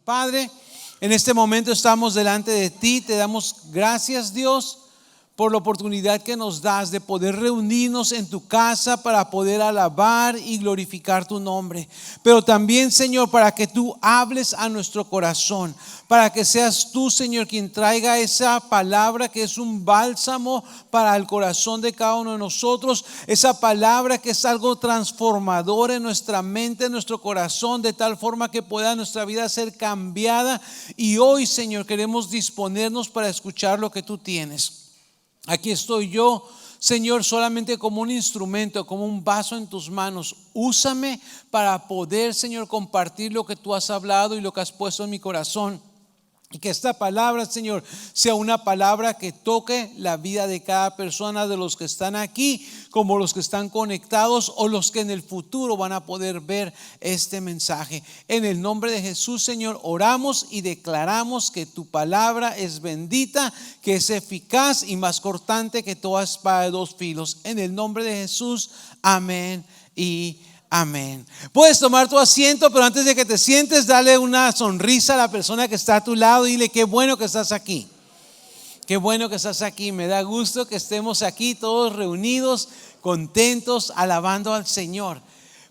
Padre, en este momento estamos delante de ti, te damos gracias, Dios, por la oportunidad que nos das de poder reunirnos en tu casa para poder alabar y glorificar tu nombre. Pero también, Señor, para que tú hables a nuestro corazón, para que seas tú, Señor, quien traiga esa palabra que es un bálsamo para el corazón de cada uno de nosotros, esa palabra que es algo transformador en nuestra mente, en nuestro corazón, de tal forma que pueda nuestra vida ser cambiada. Y hoy, Señor, queremos disponernos para escuchar lo que tú tienes. Aquí estoy yo, Señor, solamente como un instrumento, como un vaso en tus manos. Úsame para poder, Señor, compartir lo que tú has hablado y lo que has puesto en mi corazón. Y que esta palabra, Señor, sea una palabra que toque la vida de cada persona, de los que están aquí, como los que están conectados o los que en el futuro van a poder ver este mensaje. En el nombre de Jesús, Señor, oramos y declaramos que tu palabra es bendita, que es eficaz y más cortante que toda espada de dos filos. En el nombre de Jesús, amén y amén. Puedes tomar tu asiento, pero antes de que te sientes, dale una sonrisa a la persona que está a tu lado y dile: qué bueno que estás aquí. Qué bueno que estás aquí. Me da gusto que estemos aquí todos reunidos, contentos, alabando al Señor.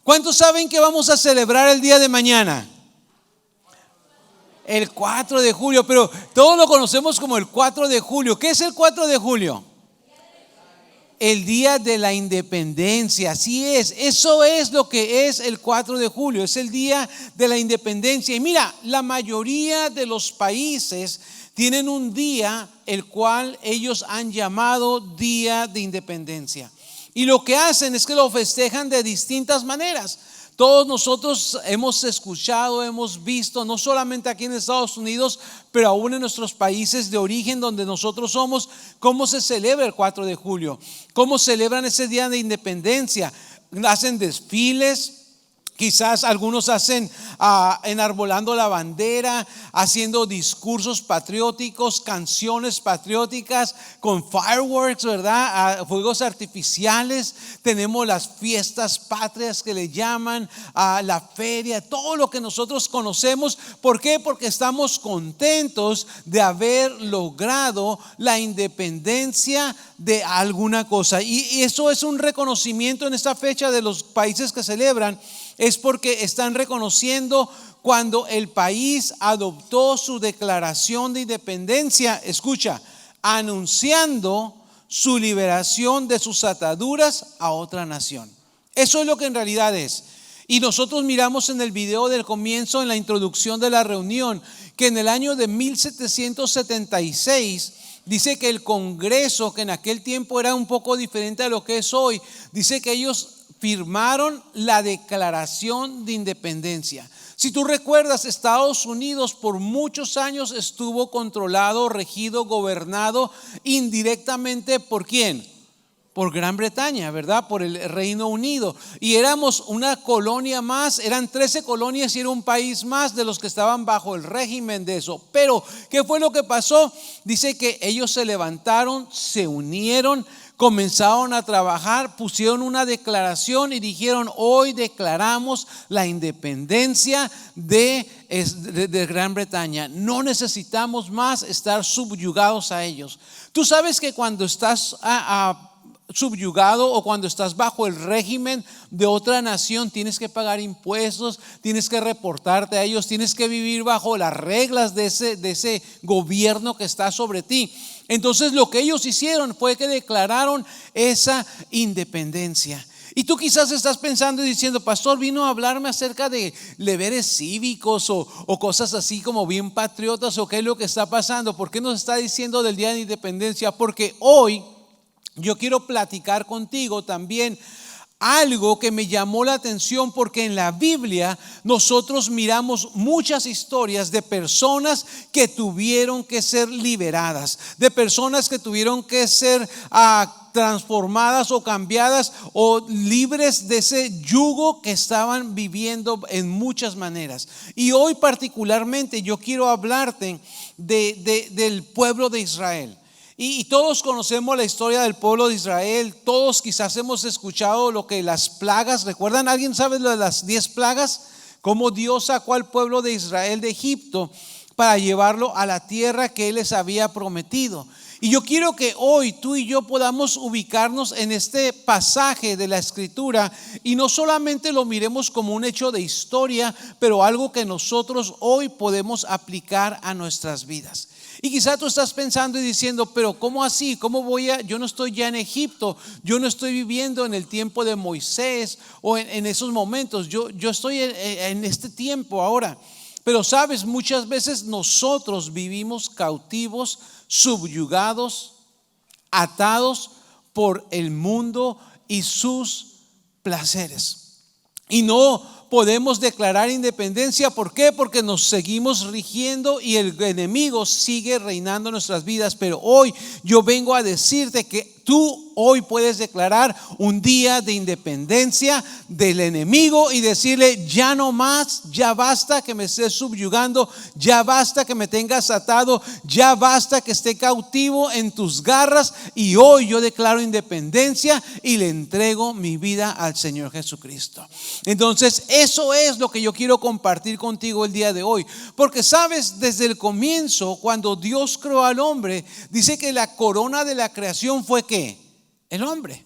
¿Cuántos saben que vamos a celebrar el día de mañana? El 4 de julio, pero todos lo conocemos como el 4 de julio. ¿Qué es el 4 de julio? El día de la independencia. Así es, eso es lo que es el 4 de julio, es el día de la independencia. Y mira, la mayoría de los países tienen un día el cual ellos han llamado Día de Independencia. Y lo que hacen es que lo festejan de distintas maneras. Todos nosotros hemos escuchado, hemos visto, no solamente aquí en Estados Unidos, pero aún en nuestros países de origen donde nosotros somos, cómo se celebra el 4 de julio, cómo celebran ese día de independencia. Hacen desfiles. Quizás algunos hacen enarbolando la bandera, haciendo discursos patrióticos, canciones patrióticas con fireworks, ¿verdad? Fuegos artificiales. Tenemos las fiestas patrias que le llaman, la feria, todo lo que nosotros conocemos. ¿Por qué? Porque estamos contentos de haber logrado la independencia de alguna cosa. Y eso es un reconocimiento en esta fecha de los países que celebran. Es porque están reconociendo cuando el país adoptó su declaración de independencia, escucha, anunciando su liberación de sus ataduras a otra nación. Eso es lo que en realidad es. Y nosotros miramos en el video del comienzo, en la introducción de la reunión, que en el año de 1776 dice que el Congreso, que en aquel tiempo era un poco diferente a lo que es hoy, dice que ellos firmaron la Declaración de Independencia. Si tú recuerdas, Estados Unidos por muchos años estuvo controlado, regido, gobernado indirectamente ¿por quién? Por Gran Bretaña, ¿verdad? Por el Reino Unido. Y éramos una colonia más, eran 13 colonias y era un país más de los que estaban bajo el régimen de eso. Pero, ¿qué fue lo que pasó? Dice que ellos se levantaron, se unieron, comenzaron a trabajar, pusieron una declaración y dijeron: hoy declaramos la independencia de Gran Bretaña. No necesitamos más estar subyugados a ellos. Tú sabes que cuando estás subyugado o cuando estás bajo el régimen de otra nación, tienes que pagar impuestos, tienes que reportarte a ellos, tienes que vivir bajo las reglas de ese gobierno que está sobre ti. Entonces lo que ellos hicieron fue que declararon esa independencia. Y tú quizás estás pensando y diciendo: pastor, vino a hablarme acerca de deberes cívicos o cosas así como bien patriotas, o qué es lo que está pasando. ¿Por qué nos está diciendo del día de independencia? Porque hoy yo quiero platicar contigo también algo que me llamó la atención, porque en la Biblia nosotros miramos muchas historias de personas que tuvieron que ser liberadas, de personas que tuvieron que ser transformadas o cambiadas o libres de ese yugo que estaban viviendo en muchas maneras. Y hoy particularmente yo quiero hablarte del pueblo de Israel. Y todos conocemos la historia del pueblo de Israel. Todos quizás hemos escuchado lo que las plagas, ¿recuerdan? ¿Alguien sabe lo de las 10 plagas? cómo Dios sacó al pueblo de Israel de Egipto para llevarlo a la tierra que Él les había prometido. Y yo quiero que hoy tú y yo podamos ubicarnos en este pasaje de la Escritura y no solamente lo miremos como un hecho de historia, pero algo que nosotros hoy podemos aplicar a nuestras vidas. Y quizá tú estás pensando y diciendo, pero ¿cómo así? ¿Cómo yo no estoy ya en Egipto, yo no estoy viviendo en el tiempo de Moisés o en esos momentos, yo estoy en este tiempo ahora. Pero sabes, muchas veces nosotros vivimos cautivos, subyugados, atados por el mundo y sus placeres. Y no podemos declarar independencia. ¿Por qué? Porque nos seguimos rigiendo y el enemigo sigue reinando en nuestras vidas. Pero hoy yo vengo a decirte que tú hoy puedes declarar un día de independencia del enemigo y decirle: ya no más, ya basta que me estés subyugando, ya basta que me tengas atado, ya basta que esté cautivo en tus garras. Y hoy yo declaro independencia y le entrego mi vida al Señor Jesucristo. Entonces eso es lo que yo quiero compartir contigo el día de hoy, porque sabes, desde el comienzo, cuando Dios creó al hombre, dice que la corona de la creación fue ¿qué? El hombre.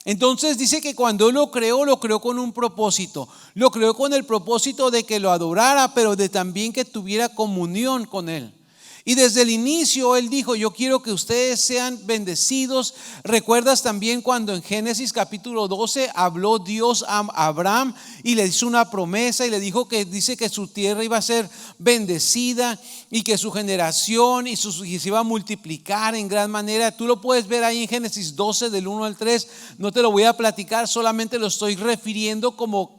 Entonces dice que cuando lo creó con un propósito. Lo creó con el propósito de que lo adorara, pero de también que tuviera comunión con él. Y desde el inicio Él dijo: yo quiero que ustedes sean bendecidos. Recuerdas también cuando en Génesis capítulo 12 habló Dios a Abraham y le hizo una promesa y le dijo que dice que su tierra iba a ser bendecida y que su generación y se iba a multiplicar en gran manera. Tú lo puedes ver ahí en Génesis 12 del 1 al 3. No te lo voy a platicar, solamente lo estoy refiriendo como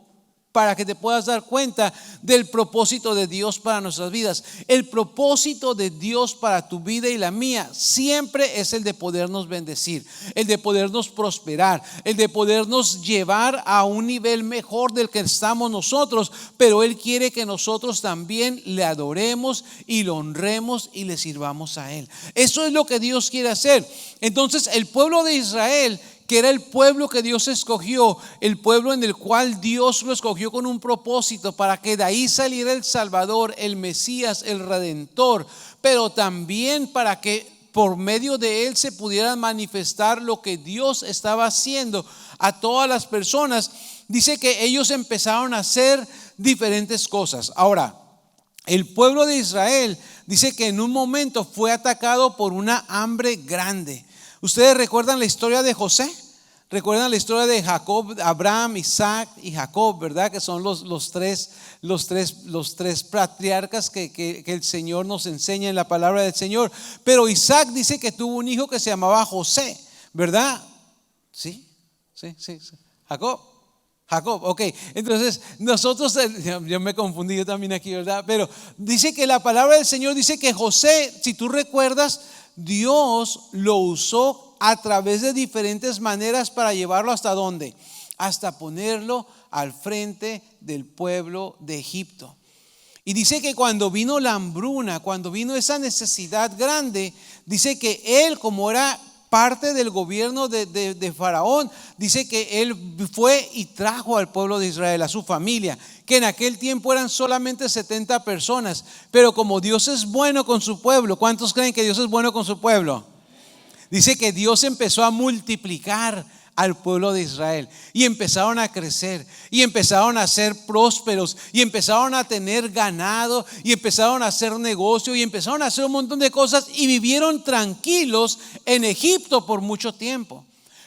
para que te puedas dar cuenta del propósito de Dios para nuestras vidas. El propósito de Dios para tu vida y la mía siempre es el de podernos bendecir, el de podernos prosperar, el de podernos llevar a un nivel mejor del que estamos nosotros. Pero Él quiere que nosotros también le adoremos y lo honremos y le sirvamos a Él. Eso es lo que Dios quiere hacer. Entonces el pueblo de Israel, que era el pueblo que Dios escogió, el pueblo en el cual Dios lo escogió con un propósito, para que de ahí saliera el Salvador, el Mesías, el Redentor, pero también para que por medio de él se pudiera manifestar lo que Dios estaba haciendo a todas las personas. Dice que ellos empezaron a hacer diferentes cosas. Ahora, el pueblo de Israel dice que en un momento fue atacado por una hambre grande. ¿Ustedes recuerdan la historia de José? ¿Recuerdan la historia de Jacob, Abraham, Isaac y Jacob, verdad? Que son los tres patriarcas que el Señor nos enseña en la palabra del Señor. Pero Isaac dice que tuvo un hijo que se llamaba José, ¿verdad? Sí. Jacob, ok. Entonces nosotros, yo me confundí yo también aquí, ¿verdad? Pero dice que la palabra del Señor dice que José, si tú recuerdas, Dios lo usó a través de diferentes maneras para llevarlo hasta ¿dónde? Hasta ponerlo al frente del pueblo de Egipto. Y dice que cuando vino la hambruna, cuando vino esa necesidad grande, dice que él, como era parte del gobierno de Faraón, dice que él fue y trajo al pueblo de Israel, a su familia, que en aquel tiempo eran solamente 70 personas. Pero como Dios es bueno con su pueblo, ¿cuántos creen que Dios es bueno con su pueblo? Dice que Dios empezó a multiplicar al pueblo de Israel y empezaron a crecer y empezaron a ser prósperos y empezaron a tener ganado y empezaron a hacer negocio y empezaron a hacer un montón de cosas y vivieron tranquilos en Egipto por mucho tiempo.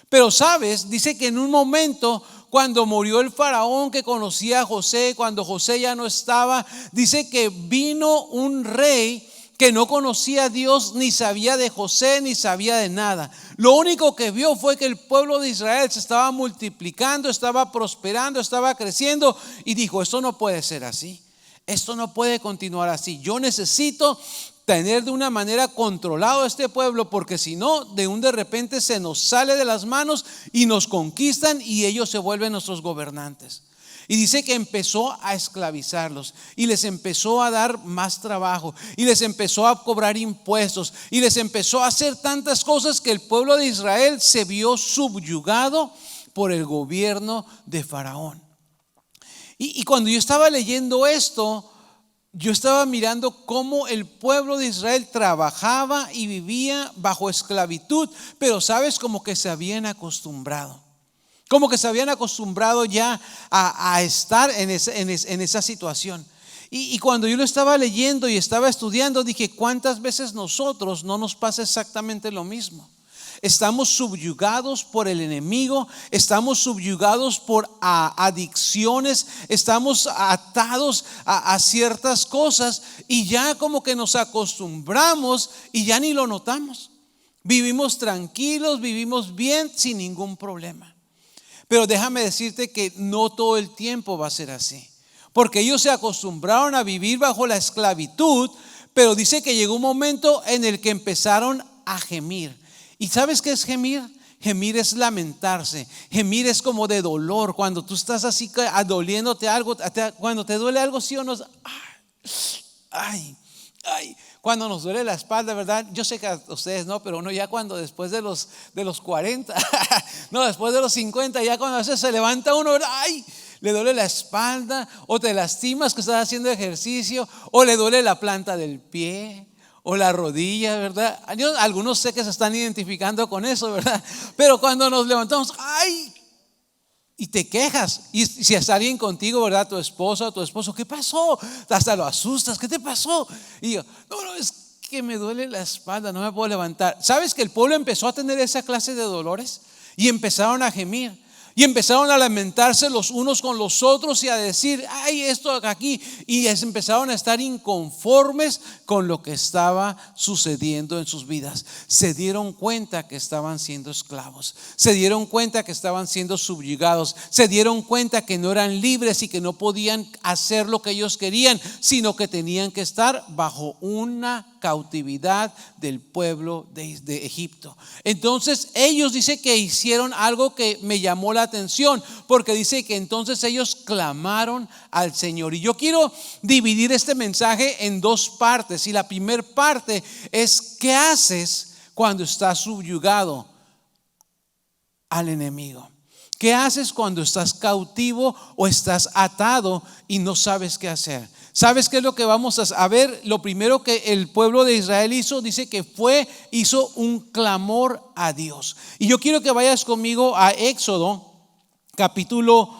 Pero sabes, dice que en un momento, cuando murió el faraón que conocía a José, cuando José ya no estaba, dice que vino un rey que no conocía a Dios, ni sabía de José, ni sabía de nada. Lo único que vio fue que el pueblo de Israel se estaba multiplicando, estaba prosperando, estaba creciendo, y dijo: esto no puede ser así, esto no puede continuar así. Yo necesito tener de una manera controlado a este pueblo, porque si no, de repente se nos sale de las manos y nos conquistan y ellos se vuelven nuestros gobernantes. Y dice que empezó a esclavizarlos y les empezó a dar más trabajo y les empezó a cobrar impuestos y les empezó a hacer tantas cosas que el pueblo de Israel se vio subyugado por el gobierno de Faraón. Y cuando yo estaba leyendo esto, yo estaba mirando cómo el pueblo de Israel trabajaba y vivía bajo esclavitud, pero sabes, como que se habían acostumbrado. Como que se habían acostumbrado ya a estar en esa situación. Y cuando yo lo estaba leyendo y estaba estudiando, dije, ¿cuántas veces nosotros no nos pasa exactamente lo mismo? Estamos subyugados por el enemigo, estamos subyugados por adicciones, estamos atados a ciertas cosas y ya como que nos acostumbramos y ya ni lo notamos. Vivimos tranquilos, vivimos bien sin ningún problema. Pero déjame decirte que no todo el tiempo va a ser así, porque ellos se acostumbraron a vivir bajo la esclavitud, pero dice que llegó un momento en el que empezaron a gemir. ¿Y sabes qué es gemir? Gemir es lamentarse. Gemir es como de dolor. Cuando tú estás así doliéndote algo, cuando te duele algo, sí o no. Ay. Cuando nos duele la espalda, ¿verdad? Yo sé que a ustedes no, pero uno ya cuando después de los 40, no, después de los 50, ya cuando a veces se levanta uno, ¿verdad? Ay, le duele la espalda, o te lastimas que estás haciendo ejercicio, o le duele la planta del pie, o la rodilla, ¿verdad? Algunos sé que se están identificando con eso, ¿verdad? Pero cuando nos levantamos, ¡ay! Y te quejas. Y si está alguien contigo, ¿verdad? Tu esposa o tu esposo, ¿qué pasó? Hasta lo asustas, ¿qué te pasó? Y yo, no, es que me duele la espalda, no me puedo levantar. ¿Sabes que el pueblo empezó a tener esa clase de dolores? Y empezaron a gemir. Y empezaron a lamentarse los unos con los otros y a decir, ay, esto aquí. Y empezaron a estar inconformes con lo que estaba sucediendo en sus vidas. Se dieron cuenta que estaban siendo esclavos. Se dieron cuenta que estaban siendo subyugados. Se dieron cuenta que no eran libres y que no podían hacer lo que ellos querían, sino que tenían que estar bajo una cautividad del pueblo de Egipto. Entonces ellos dice que hicieron algo que me llamó la atención, porque dice que entonces ellos clamaron al Señor. Y yo quiero dividir este mensaje en dos partes. Y la primera parte es: ¿qué haces cuando estás subyugado al enemigo? ¿Qué haces cuando estás cautivo o estás atado y no sabes qué hacer? ¿Sabes qué es lo que vamos a ver? Lo primero que el pueblo de Israel hizo, dice que hizo un clamor a Dios. Y yo quiero que vayas conmigo a Éxodo capítulo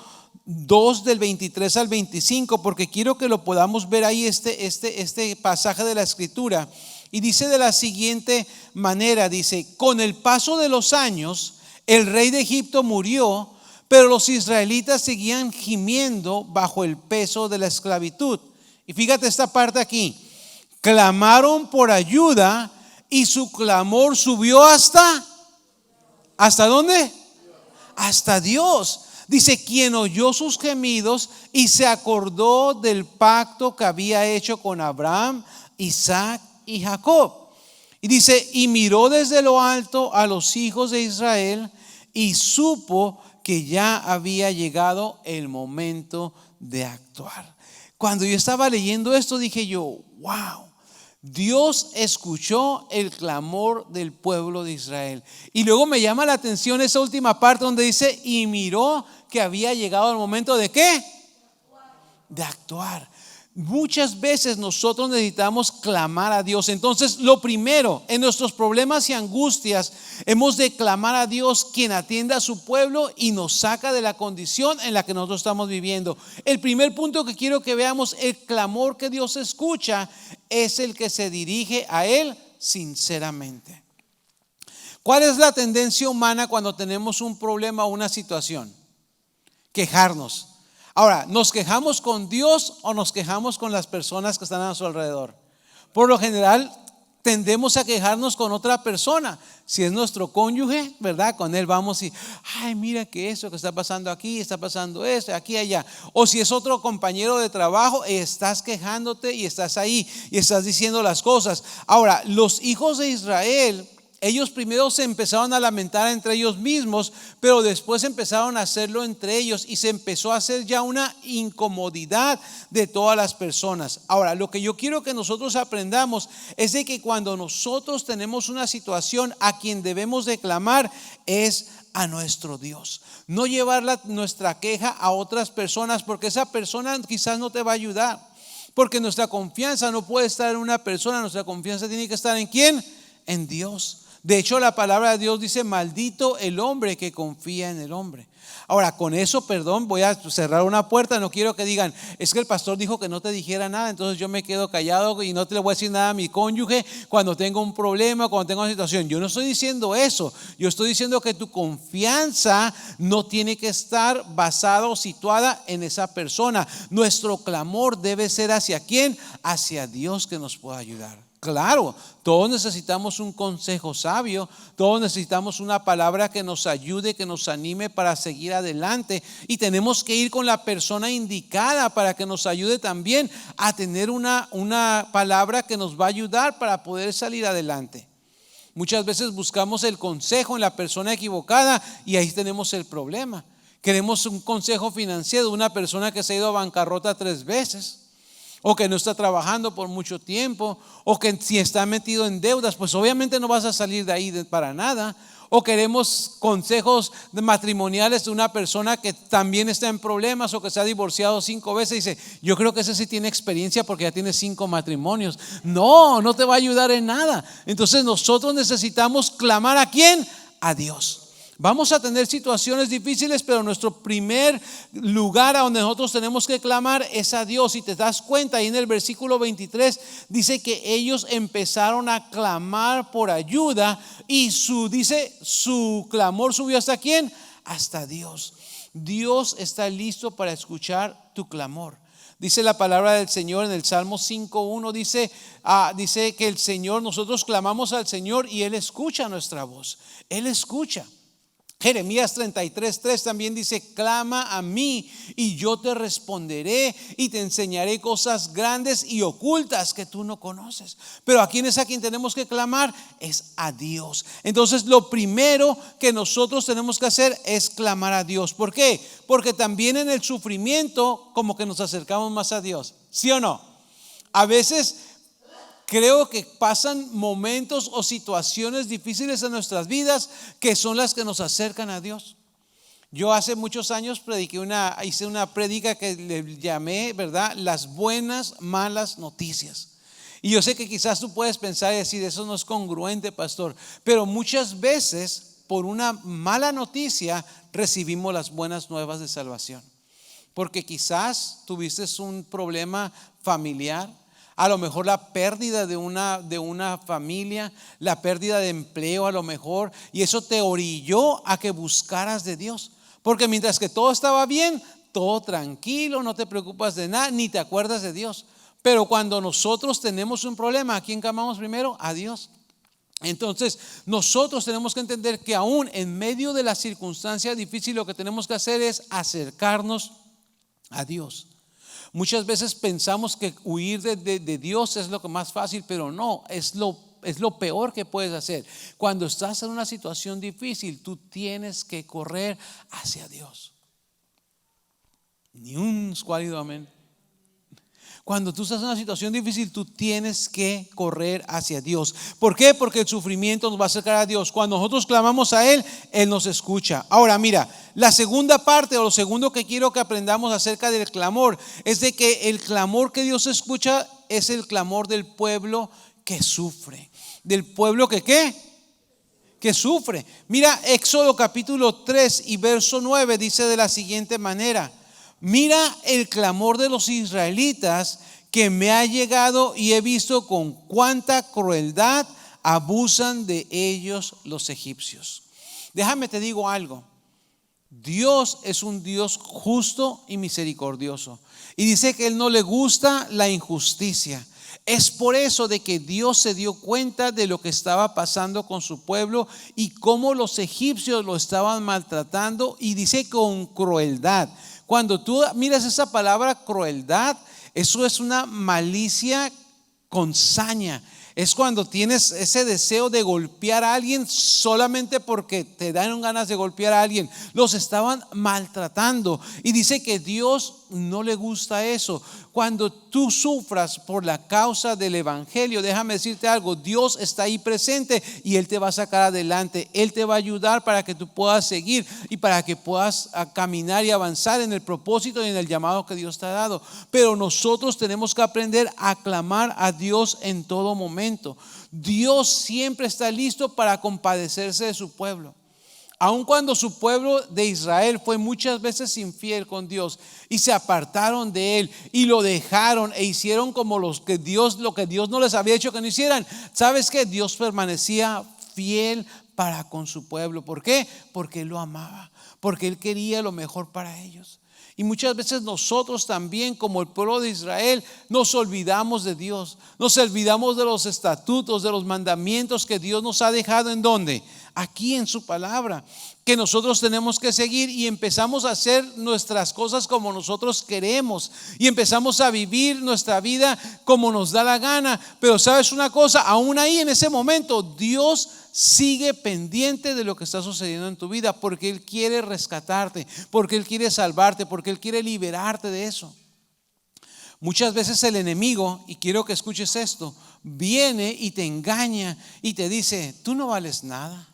2 del 23 al 25, porque quiero que lo podamos ver ahí este pasaje de la escritura. Y dice de la siguiente manera, dice: con el paso de los años, el rey de Egipto murió, pero los israelitas seguían gimiendo bajo el peso de la esclavitud. Y fíjate esta parte aquí: clamaron por ayuda y su clamor subió ¿hasta dónde? Hasta Dios. Dice: quien oyó sus gemidos y se acordó del pacto que había hecho con Abraham, Isaac y Jacob. Y dice: y miró desde lo alto a los hijos de Israel y supo que ya había llegado el momento de actuar. Cuando yo estaba leyendo esto, dije yo, wow, Dios escuchó el clamor del pueblo de Israel. Y luego me llama la atención esa última parte donde dice: y miró que había llegado el momento de ¿qué? De actuar. Muchas veces nosotros necesitamos clamar a Dios. Entonces, lo primero, en nuestros problemas y angustias, hemos de clamar a Dios, quien atienda a su pueblo y nos saca de la condición en la que nosotros estamos viviendo. El primer punto que quiero que veamos: el clamor que Dios escucha es el que se dirige a Él sinceramente. ¿Cuál es la tendencia humana cuando tenemos un problema o una situación? Quejarnos. Ahora, ¿nos quejamos con Dios o nos quejamos con las personas que están a su alrededor? Por lo general tendemos a quejarnos con otra persona. Si es nuestro cónyuge, ¿verdad? Con él vamos y, ay, mira que eso que está pasando aquí, está pasando esto, aquí, allá. O si es otro compañero de trabajo, estás quejándote y estás ahí y estás diciendo las cosas. Ahora, los hijos de Israel Ellos primero se empezaron a lamentar entre ellos mismos, pero después empezaron a hacerlo entre ellos y se empezó a hacer ya una incomodidad de todas las personas. Ahora, lo que yo quiero que nosotros aprendamos es de que cuando nosotros tenemos una situación, a quien debemos de clamar es a nuestro Dios. No llevar nuestra queja a otras personas, porque esa persona quizás no te va a ayudar. Porque nuestra confianza no puede estar en una persona, nuestra confianza tiene que estar ¿en quién? En Dios. De hecho, la palabra de Dios dice: maldito el hombre que confía en el hombre. Ahora, con eso, perdón, voy a cerrar una puerta. No quiero que digan: es que el pastor dijo que no te dijera nada, entonces yo me quedo callado y no te le voy a decir nada a mi cónyuge cuando tengo un problema, cuando tengo una situación. Yo no estoy diciendo eso. Yo estoy diciendo que tu confianza no tiene que estar basada o situada en esa persona. Nuestro clamor debe ser ¿hacia quién? Hacia Dios, que nos pueda ayudar. Claro, todos necesitamos un consejo sabio, todos necesitamos una palabra que nos ayude, que nos anime para seguir adelante, y tenemos que ir con la persona indicada para que nos ayude también a tener una palabra que nos va a ayudar para poder salir adelante. Muchas veces buscamos el consejo en la persona equivocada y ahí tenemos el problema. Queremos un consejo financiero de una persona que se ha ido a bancarrota 3 veces. O que no está trabajando por mucho tiempo, o que si está metido en deudas, pues obviamente no vas a salir de ahí para nada. O queremos consejos matrimoniales de una persona que también está en problemas o que se ha divorciado 5 veces y dice: yo creo que ese sí tiene experiencia porque ya tiene 5 matrimonios. No te va a ayudar en nada. Entonces nosotros necesitamos clamar ¿a quién? A Dios. Vamos a tener situaciones difíciles, pero nuestro primer lugar a donde nosotros tenemos que clamar es a Dios. Si te das cuenta, ahí en el versículo 23 dice que ellos empezaron a clamar por ayuda y su clamor subió ¿hasta quién? Hasta Dios. Dios está listo para escuchar tu clamor. Dice la palabra del Señor en el Salmo 5:1, dice que el Señor, nosotros clamamos al Señor y Él escucha nuestra voz. Él escucha. Jeremías 33:3 también dice: clama a mí y yo te responderé y te enseñaré cosas grandes y ocultas que tú no conoces. Pero ¿a quién es a quien tenemos que clamar? Es a Dios. Entonces lo primero que nosotros tenemos que hacer es clamar a Dios. ¿Por qué? Porque también en el sufrimiento como que nos acercamos más a Dios. ¿Sí o no? A veces creo que pasan momentos o situaciones difíciles en nuestras vidas que son las que nos acercan a Dios. Yo hace muchos años hice una prédica que le llamé, ¿verdad?, las buenas, malas noticias. Y yo sé que quizás tú puedes pensar y decir: eso no es congruente, pastor. Pero muchas veces por una mala noticia recibimos las buenas nuevas de salvación. Porque quizás tuviste un problema familiar. A lo mejor la pérdida de una familia, la pérdida de empleo a lo mejor, y eso te orilló a que buscaras de Dios. Porque mientras que todo estaba bien, todo tranquilo, no te preocupas de nada, ni te acuerdas de Dios. Pero cuando nosotros tenemos un problema, ¿a quién clamamos primero? A Dios. Entonces nosotros tenemos que entender que aún en medio de la circunstancia difícil, lo que tenemos que hacer es acercarnos a Dios. Muchas veces pensamos que huir de Dios es lo que más fácil, pero no, es lo peor que puedes hacer. Cuando estás en una situación difícil, tú tienes que correr hacia Dios. Ni un escuálido amén. Cuando tú estás en una situación difícil, tú tienes que correr hacia Dios. ¿Por qué? Porque el sufrimiento nos va a acercar a Dios. Cuando nosotros clamamos a Él, Él nos escucha. Ahora mira, la segunda parte o lo segundo que quiero que aprendamos acerca del clamor es de que el clamor que Dios escucha es el clamor del pueblo que sufre. Del pueblo que ¿qué? Que sufre. Mira, Éxodo capítulo 3 y verso 9 dice de la siguiente manera: mira el clamor de los israelitas que me ha llegado y he visto con cuánta crueldad abusan de ellos los egipcios. Déjame te digo algo. Dios es un Dios justo y misericordioso. Y dice que Él no le gusta la injusticia. Es por eso de que Dios se dio cuenta de lo que estaba pasando con su pueblo y cómo los egipcios lo estaban maltratando, y dice con crueldad. Cuando tú miras esa palabra crueldad, eso es una malicia con saña. Es cuando tienes ese deseo de golpear a alguien solamente porque te dan ganas de golpear a alguien. Los estaban maltratando. Y dice que Dios no le gusta eso. Cuando tú sufras por la causa del evangelio, déjame decirte algo, Dios está ahí presente y Él te va a sacar adelante. Él te va a ayudar para que tú puedas seguir y para que puedas caminar y avanzar en el propósito y en el llamado que Dios te ha dado. Pero nosotros tenemos que aprender a clamar a Dios en todo momento. Dios siempre está listo para compadecerse de su pueblo. Aun cuando su pueblo de Israel fue muchas veces infiel con Dios y se apartaron de Él y lo dejaron e hicieron como lo que Dios no les había hecho que no hicieran, ¿sabes qué? Dios permanecía fiel para con su pueblo. ¿Por qué? Porque Él lo amaba, porque Él quería lo mejor para ellos. Y muchas veces nosotros también, como el pueblo de Israel, nos olvidamos de Dios, nos olvidamos de los estatutos, de los mandamientos que Dios nos ha dejado. ¿En dónde? Aquí en su palabra, que nosotros tenemos que seguir, y empezamos a hacer nuestras cosas como nosotros queremos y empezamos a vivir nuestra vida como nos da la gana. Pero sabes una cosa, aún ahí en ese momento Dios sigue pendiente de lo que está sucediendo en tu vida, porque Él quiere rescatarte, porque Él quiere salvarte, porque Él quiere liberarte de eso. Muchas veces el enemigo, y quiero que escuches esto, viene y te engaña y te dice: tú no vales nada.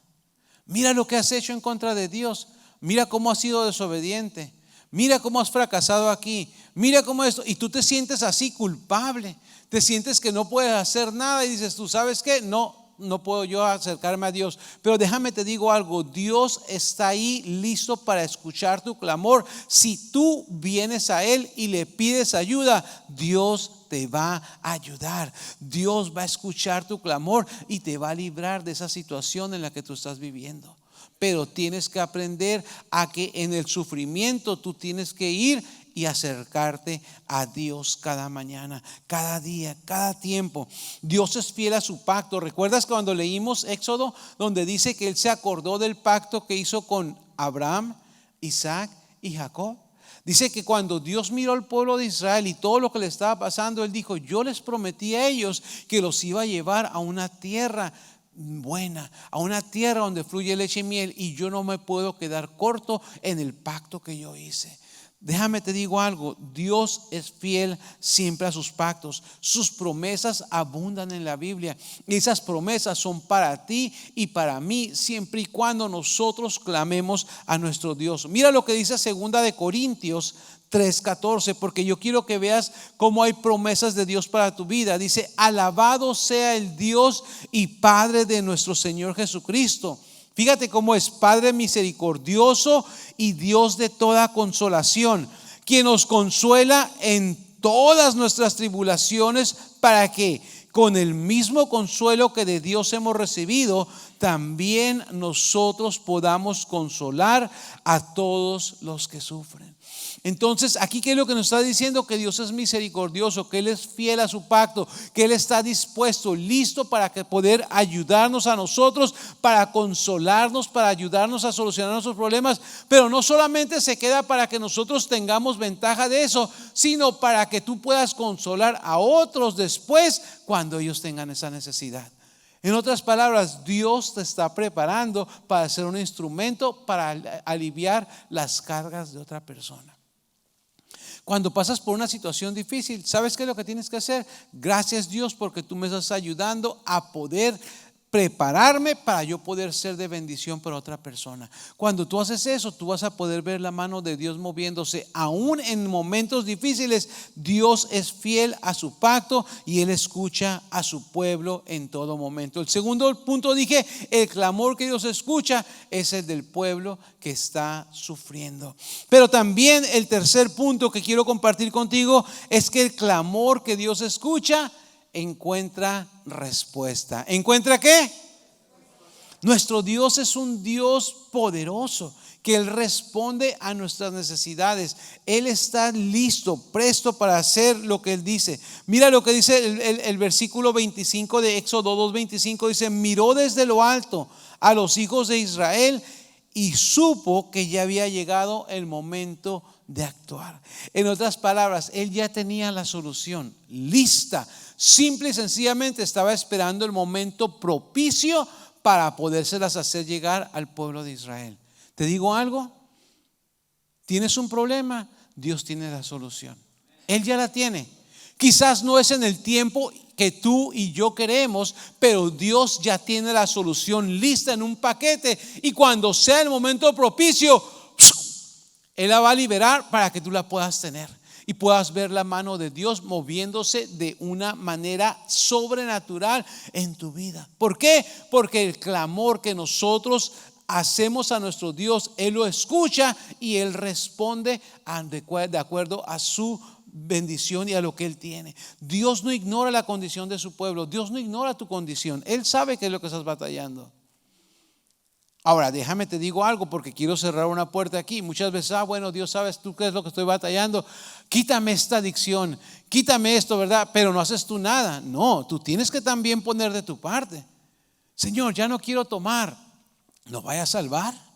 Mira lo que has hecho en contra de Dios. Mira cómo has sido desobediente. Mira cómo has fracasado aquí. Mira cómo esto. Y tú te sientes así culpable. Te sientes que no puedes hacer nada y dices: tú sabes qué, no puedo yo acercarme a Dios. Pero déjame te digo algo, Dios está ahí listo para escuchar tu clamor. Si tú vienes a Él y le pides ayuda, Dios te va a ayudar. Dios va a escuchar tu clamor y te va a librar de esa situación en la que tú estás viviendo. Pero tienes que aprender a que en el sufrimiento tú tienes que ir y acercarte a Dios cada mañana, cada día, cada tiempo. Dios es fiel a su pacto. ¿Recuerdas cuando leímos Éxodo, donde dice que Él se acordó del pacto que hizo con Abraham, Isaac y Jacob? Dice que cuando Dios miró al pueblo de Israel y todo lo que le estaba pasando, Él dijo: yo les prometí a ellos que los iba a llevar a una tierra buena, a una tierra donde fluye leche y miel, y yo no me puedo quedar corto en el pacto que yo hice. Déjame te digo algo, Dios es fiel siempre a sus pactos. Sus promesas abundan en la Biblia, y esas promesas son para ti y para mí, siempre y cuando nosotros clamemos a nuestro Dios. Mira lo que dice 2 de Corintios 3:14, porque yo quiero que veas cómo hay promesas de Dios para tu vida. Dice: alabado sea el Dios y Padre de nuestro Señor Jesucristo. Fíjate cómo es: Padre misericordioso y Dios de toda consolación, quien nos consuela en todas nuestras tribulaciones, para que con el mismo consuelo que de Dios hemos recibido, también nosotros podamos consolar a todos los que sufren. Entonces, aquí ¿qué es lo que nos está diciendo? Que Dios es misericordioso, que Él es fiel a su pacto, que Él está dispuesto, listo para poder ayudarnos a nosotros, para consolarnos, para ayudarnos a solucionar nuestros problemas. Pero no solamente se queda para que nosotros tengamos ventaja de eso, sino para que tú puedas consolar a otros después cuando ellos tengan esa necesidad. En otras palabras, Dios te está preparando para ser un instrumento para aliviar las cargas de otra persona. Cuando pasas por una situación difícil, ¿sabes qué es lo que tienes que hacer? Gracias, Dios, porque tú me estás ayudando a poder prepararme para yo poder ser de bendición para otra persona. Cuando tú haces eso, tú vas a poder ver la mano de Dios moviéndose. Aún en momentos difíciles, Dios es fiel a su pacto y Él escucha a su pueblo en todo momento. El segundo punto, dije, el clamor que Dios escucha es el del pueblo que está sufriendo. Pero también el tercer punto que quiero compartir contigo es que el clamor que Dios escucha encuentra respuesta. ¿Encuentra qué? Nuestro Dios es un Dios poderoso, que Él responde a nuestras necesidades. Él está listo, presto para hacer lo que Él dice. Mira lo que dice el versículo 25 de Éxodo 2:25. Dice: miró desde lo alto a los hijos de Israel y supo que ya había llegado el momento de actuar. En otras palabras, Él ya tenía la solución lista. Simple y sencillamente estaba esperando el momento propicio para podérselas hacer llegar al pueblo de Israel. ¿Te digo algo? ¿Tienes un problema? Dios tiene la solución. Él ya la tiene. Quizás no es en el tiempo que tú y yo queremos, pero Dios ya tiene la solución lista en un paquete, y cuando sea el momento propicio, Él la va a liberar para que tú la puedas tener y puedas ver la mano de Dios moviéndose de una manera sobrenatural en tu vida. ¿Por qué? Porque el clamor que nosotros hacemos a nuestro Dios, Él lo escucha y Él responde de acuerdo a su bendición y a lo que Él tiene. Dios no ignora la condición de su pueblo. Dios no ignora tu condición. Él sabe qué es lo que estás batallando. Ahora, déjame te digo algo, porque quiero cerrar una puerta aquí. Muchas veces, bueno, Dios, sabes tú qué es lo que estoy batallando. Quítame esta adicción, quítame esto, ¿verdad? Pero no haces tú nada. No, tú tienes que también poner de tu parte. Señor, ya no quiero tomar. No vayas a salvar.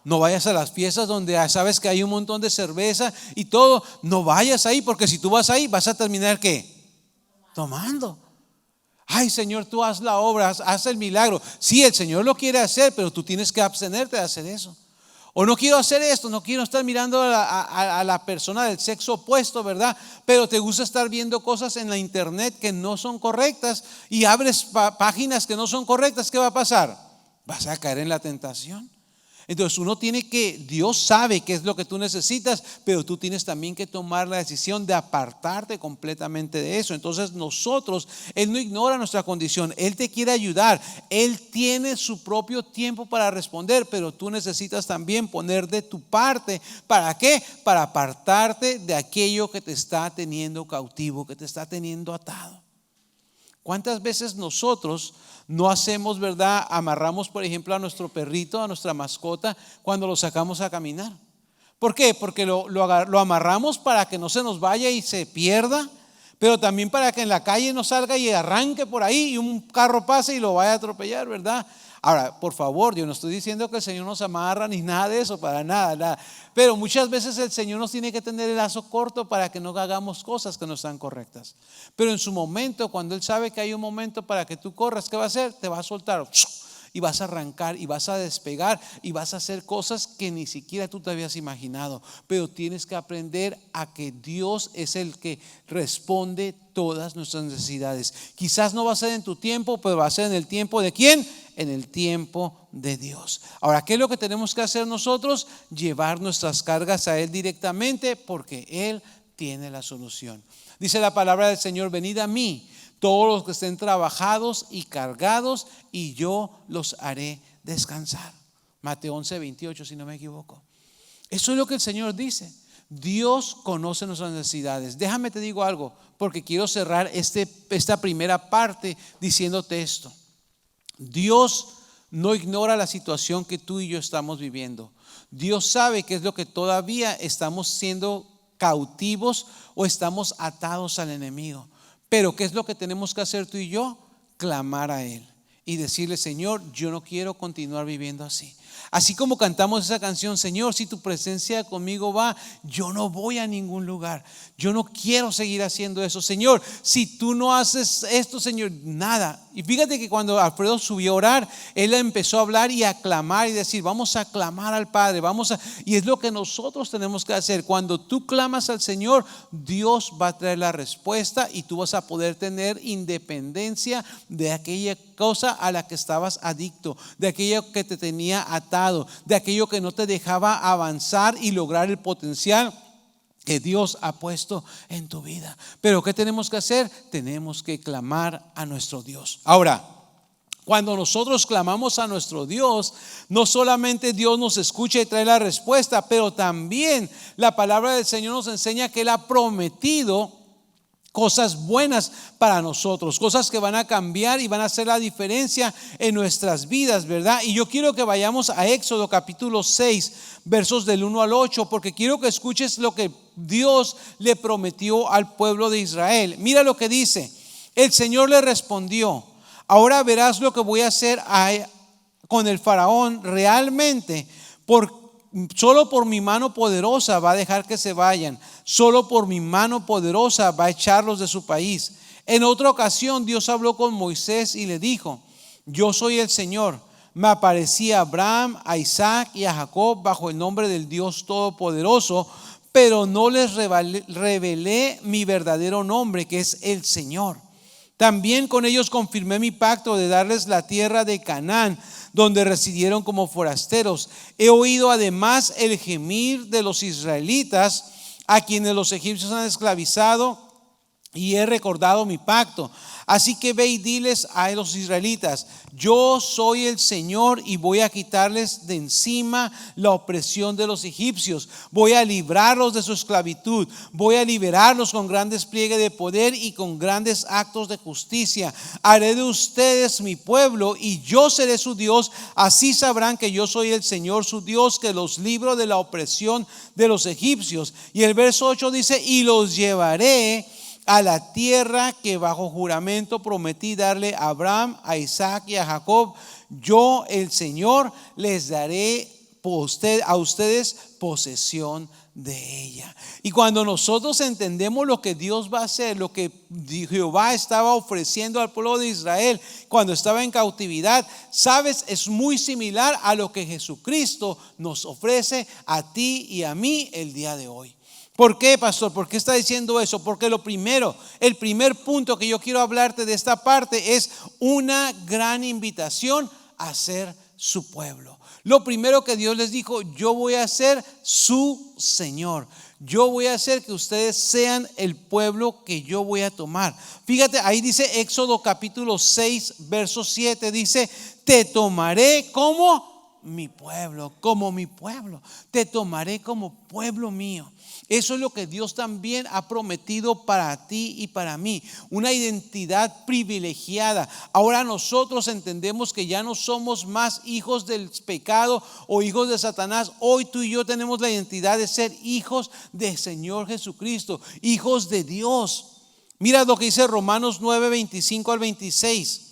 No vayas a las fiestas donde sabes que hay un montón de cerveza y todo. No vayas ahí, porque si tú vas ahí vas a terminar ¿qué? Tomando. Ay, Señor, tú haz la obra, haz el milagro. Sí, el Señor lo quiere hacer, pero tú tienes que abstenerte de hacer eso. O no quiero hacer esto, no quiero estar mirando a la persona del sexo opuesto, ¿verdad? Pero te gusta estar viendo cosas en la internet que no son correctas y abres páginas que no son correctas. ¿Qué va a pasar? Vas a caer en la tentación. Entonces uno tiene que, Dios sabe qué es lo que tú necesitas, pero tú tienes también que tomar la decisión de apartarte completamente de eso. Entonces nosotros, Él no ignora nuestra condición, Él te quiere ayudar, Él tiene su propio tiempo para responder, pero tú necesitas también poner de tu parte. ¿Para qué? Para apartarte de aquello que te está teniendo cautivo, que te está teniendo atado. ¿Cuántas veces nosotros no hacemos, verdad? Amarramos, por ejemplo, a nuestro perrito, a nuestra mascota, cuando lo sacamos a caminar. ¿Por qué? Porque lo amarramos para que no se nos vaya y se pierda, pero también para que en la calle no salga y arranque por ahí y un carro pase y lo vaya a atropellar, ¿verdad? Ahora, por favor, yo no estoy diciendo que el Señor nos amarra ni nada de eso, para nada. Pero muchas veces el Señor nos tiene que tener el lazo corto para que no hagamos cosas que no están correctas. Pero en su momento, cuando Él sabe que hay un momento para que tú corras, ¿qué va a hacer? Te va a soltar y vas a arrancar y vas a despegar y vas a hacer cosas que ni siquiera tú te habías imaginado. Pero tienes que aprender a que Dios es el que responde todas nuestras necesidades. Quizás no va a ser en tu tiempo, pero va a ser en el tiempo de ¿quién? En el tiempo de Dios. Ahora, ¿qué es lo que tenemos que hacer nosotros? Llevar nuestras cargas a Él directamente, porque Él tiene la solución. Dice la palabra del Señor: venid a mí todos los que estén trabajados y cargados, y yo los haré descansar. Mateo 11:28, si no me equivoco. Eso es lo que el Señor dice. Dios conoce nuestras necesidades. Déjame te digo algo, porque quiero cerrar esta primera parte diciéndote esto. Dios no ignora la situación que tú y yo estamos viviendo. Dios sabe qué es lo que todavía estamos siendo cautivos o estamos atados al enemigo. Pero ¿qué es lo que tenemos que hacer tú y yo? Clamar a Él y decirle: Señor, yo no quiero continuar viviendo así. Así como cantamos esa canción: Señor, si tu presencia conmigo va, yo no voy a ningún lugar. Yo no quiero seguir haciendo eso. Señor, si tú no haces esto, Señor, nada. Y fíjate que cuando Alfredo subió a orar, él empezó a hablar y a clamar y decir: vamos a clamar al Padre, y es lo que nosotros tenemos que hacer. Cuando tú clamas al Señor, Dios va a traer la respuesta y tú vas a poder tener independencia de aquella cosa a la que estabas adicto, de aquello que te tenía atado, de aquello que no te dejaba avanzar y lograr el potencial que Dios ha puesto en tu vida. Pero ¿qué tenemos que hacer? Tenemos que clamar a nuestro Dios. Ahora, cuando nosotros clamamos a nuestro Dios, no solamente Dios nos escucha y trae la respuesta, pero también la palabra del Señor nos enseña que Él ha prometido cosas buenas para nosotros, cosas que van a cambiar y van a hacer la diferencia en nuestras vidas, ¿verdad? Y yo quiero que vayamos a Éxodo capítulo 6, versos del 1 al 8, porque quiero que escuches lo que Dios le prometió al pueblo de Israel. Mira lo que dice: el Señor le respondió: ahora verás lo que voy a hacer con el faraón. Realmente, solo por mi mano poderosa va a dejar que se vayan. Solo por mi mano poderosa va a echarlos de su país. En otra ocasión Dios habló con Moisés y le dijo: yo soy el Señor. Me aparecí a Abraham, a Isaac y a Jacob bajo el nombre del Dios Todopoderoso, pero no les revelé mi verdadero nombre, que es el Señor. También con ellos confirmé mi pacto de darles la tierra de Canaán, donde residieron como forasteros. He oído además el gemir de los israelitas, a quienes los egipcios han esclavizado, y he recordado mi pacto. Así que ve y diles a los israelitas: yo soy el Señor y voy a quitarles de encima la opresión de los egipcios. Voy a librarlos de su esclavitud. Voy a liberarlos con gran despliegue de poder y con grandes actos de justicia. Haré de ustedes mi pueblo y yo seré su Dios. Así sabrán que yo soy el Señor su Dios, que los libro de la opresión de los egipcios. Y el verso 8 dice: y los llevaré a la tierra que bajo juramento prometí darle a Abraham, a Isaac y a Jacob. Yo, el Señor, les daré a ustedes posesión de ella. Y cuando nosotros entendemos lo que Dios va a hacer, lo que Jehová estaba ofreciendo al pueblo de Israel cuando estaba en cautividad, sabes, es muy similar a lo que Jesucristo nos ofrece a ti y a mí el día de hoy. ¿Por qué, pastor? ¿Por qué está diciendo eso? Porque el primer punto que yo quiero hablarte de esta parte es una gran invitación a ser su pueblo. Lo primero que Dios les dijo: yo voy a ser su Señor. Yo voy a hacer que ustedes sean el pueblo que yo voy a tomar. Fíjate, ahí dice Éxodo capítulo 6, verso 7, dice: te tomaré como mi pueblo, te tomaré como pueblo mío. Eso es lo que Dios también ha prometido para ti y para mí, una identidad privilegiada. Ahora nosotros entendemos que ya no somos más hijos del pecado o hijos de Satanás. Hoy tú y yo tenemos la identidad de ser hijos del Señor Jesucristo, hijos de Dios. Mira lo que dice Romanos 9, 25 al 26.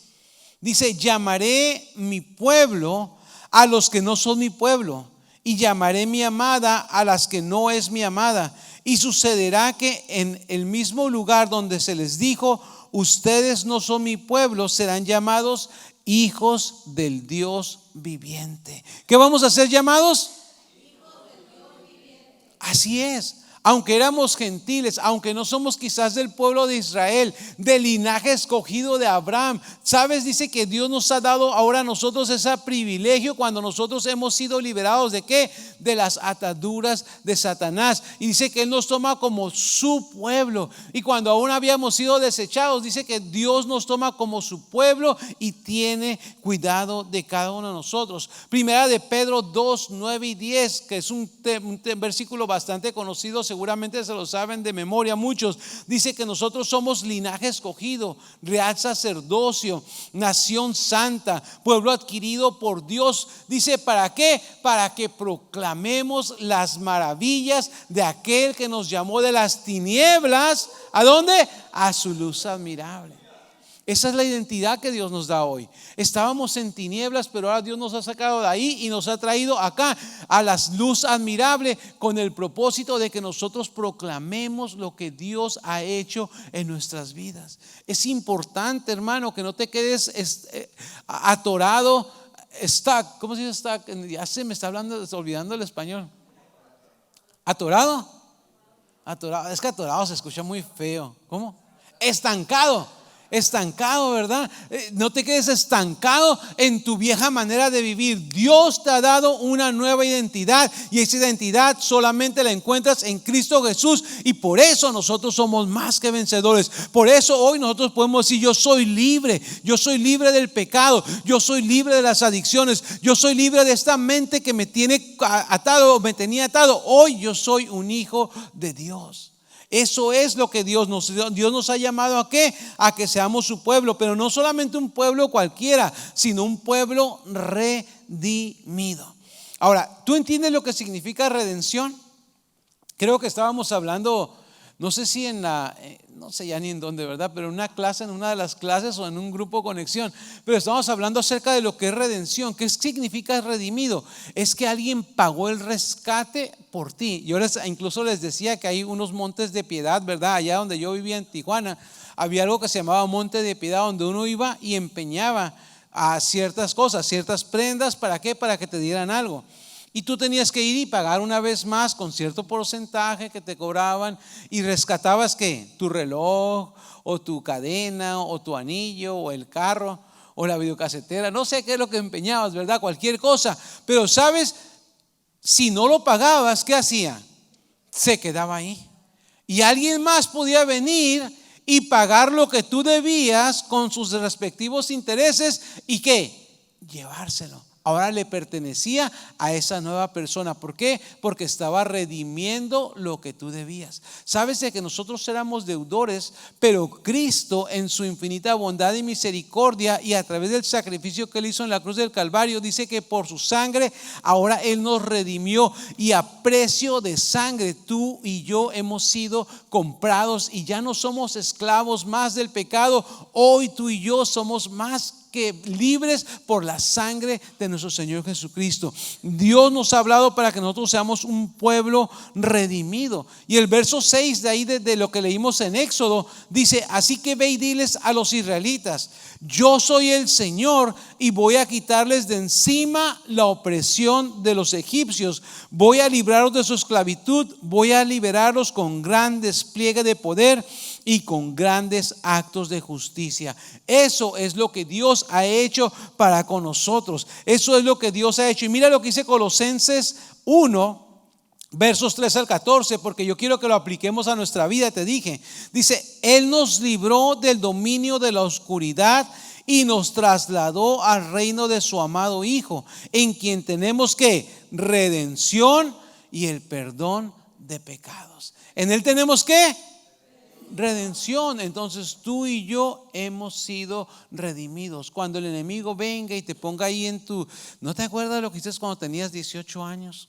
Dice: llamaré mi pueblo a los que no son mi pueblo, y llamaré mi amada a las que no es mi amada. Y sucederá que en el mismo lugar donde se les dijo: ustedes no son mi pueblo, serán llamados hijos del Dios viviente. ¿Qué vamos a ser llamados? Hijos del Dios viviente. Así es. Aunque éramos gentiles, aunque no somos quizás del pueblo de Israel, del linaje escogido de Abraham, ¿sabes? Dice que Dios nos ha dado ahora a nosotros ese privilegio cuando nosotros hemos sido liberados ¿de qué? De las ataduras de Satanás. Y dice que Él nos toma como su pueblo. Y cuando aún habíamos sido desechados, dice que Dios nos toma como su pueblo y tiene cuidado de cada uno de nosotros. Primera de Pedro 2, 9 y 10, que es un versículo bastante conocido, seguramente se lo saben de memoria muchos. Dice que nosotros somos linaje escogido, real sacerdocio, nación santa, pueblo adquirido por Dios. Dice: ¿para qué? Para que proclamemos las maravillas de aquel que nos llamó de las tinieblas. ¿A dónde? A su luz admirable. Esa es la identidad que Dios nos da hoy. Estábamos en tinieblas, pero ahora Dios nos ha sacado de ahí y nos ha traído acá a la luz admirable, con el propósito de que nosotros proclamemos lo que Dios ha hecho en nuestras vidas. Es importante, hermano, que no te quedes atorado. ¿Cómo se dice stuck? Ya se me está olvidando el español. ¿Atorado? Es que atorado se escucha muy feo. ¿Cómo? Estancado, ¿verdad? No te quedes estancado en tu vieja manera de vivir. Dios te ha dado una nueva identidad, y esa identidad solamente la encuentras en Cristo Jesús. Y por eso nosotros somos más que vencedores. Por eso hoy nosotros podemos decir: yo soy libre del pecado, yo soy libre de las adicciones, yo soy libre de esta mente que me tiene atado, me tenía atado. Hoy yo soy un hijo de Dios. Eso es lo que Dios nos ha llamado ¿a qué? A que seamos su pueblo, pero no solamente un pueblo cualquiera, sino un pueblo redimido. Ahora, ¿tú entiendes lo que significa redención? Creo que estábamos hablando, no sé si no sé ya ni en dónde, ¿verdad? Pero en una clase, en una de las clases o en un grupo conexión. Pero estamos hablando acerca de lo que es redención. ¿Qué significa redimido? Es que alguien pagó el rescate por ti. Yo incluso les decía que hay unos montes de piedad, ¿verdad? Allá donde yo vivía en Tijuana, había algo que se llamaba Monte de Piedad, donde uno iba y empeñaba a ciertas cosas, ciertas prendas. ¿Para qué? Para que te dieran algo. Y tú tenías que ir y pagar una vez más con cierto porcentaje que te cobraban, y rescatabas ¿qué? Tu reloj o tu cadena o tu anillo o el carro o la videocasetera, no sé qué es lo que empeñabas, ¿verdad? Cualquier cosa. Pero sabes, si no lo pagabas, ¿qué hacía? Se quedaba ahí. Y alguien más podía venir y pagar lo que tú debías con sus respectivos intereses. ¿Y qué? Llevárselo. Ahora le pertenecía a esa nueva persona. ¿Por qué? Porque estaba redimiendo lo que tú debías. Sabes de que nosotros éramos deudores, pero Cristo en su infinita bondad y misericordia y a través del sacrificio que Él hizo en la cruz del Calvario, dice que por su sangre ahora Él nos redimió, y a precio de sangre tú y yo hemos sido comprados y ya no somos esclavos más del pecado. Hoy tú y yo somos más que libres por la sangre de nuestro Señor Jesucristo. Dios nos ha hablado para que nosotros seamos un pueblo redimido. Y el verso 6 de ahí, de lo que leímos en Éxodo, dice: así que ve y diles a los israelitas, yo soy el Señor y voy a quitarles de encima la opresión de los egipcios. Voy a librarlos de su esclavitud, voy a liberarlos con gran despliegue de poder y con grandes actos de justicia. Eso es lo que Dios ha hecho para con nosotros. Eso es lo que Dios ha hecho. Y mira lo que dice Colosenses 1, versos 3 al 14, porque yo quiero que lo apliquemos a nuestra vida. Te dije, dice: Él nos libró del dominio de la oscuridad y nos trasladó al reino de su amado Hijo, en quien tenemos ¿qué? Redención y el perdón de pecados. En Él tenemos ¿qué? Redención. Entonces tú y yo hemos sido redimidos. Cuando el enemigo venga y te ponga ahí en tu... ¿No te acuerdas de lo que hiciste cuando tenías 18 años?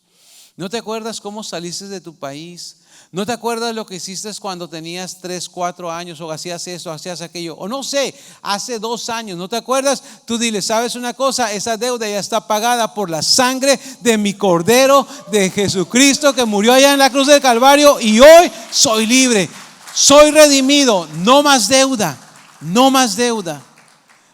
¿No te acuerdas cómo saliste de tu país? ¿No te acuerdas lo que hiciste cuando tenías 3, 4 años, o hacías eso, hacías aquello, o no sé, hace 2 años? ¿No te acuerdas? Tú dile: ¿sabes una cosa? Esa deuda ya está pagada por la sangre de mi Cordero, de Jesucristo, que murió allá en la cruz del Calvario, y hoy soy libre. Soy redimido, no más deuda, no más deuda.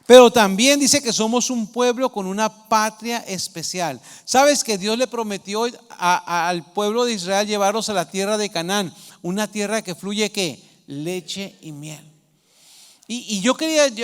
Pero también dice que somos un pueblo con una patria especial. ¿Sabes que Dios le prometió al pueblo de Israel llevarlos a la tierra de Canaán? Una tierra que fluye ¿qué? Leche y miel. Y yo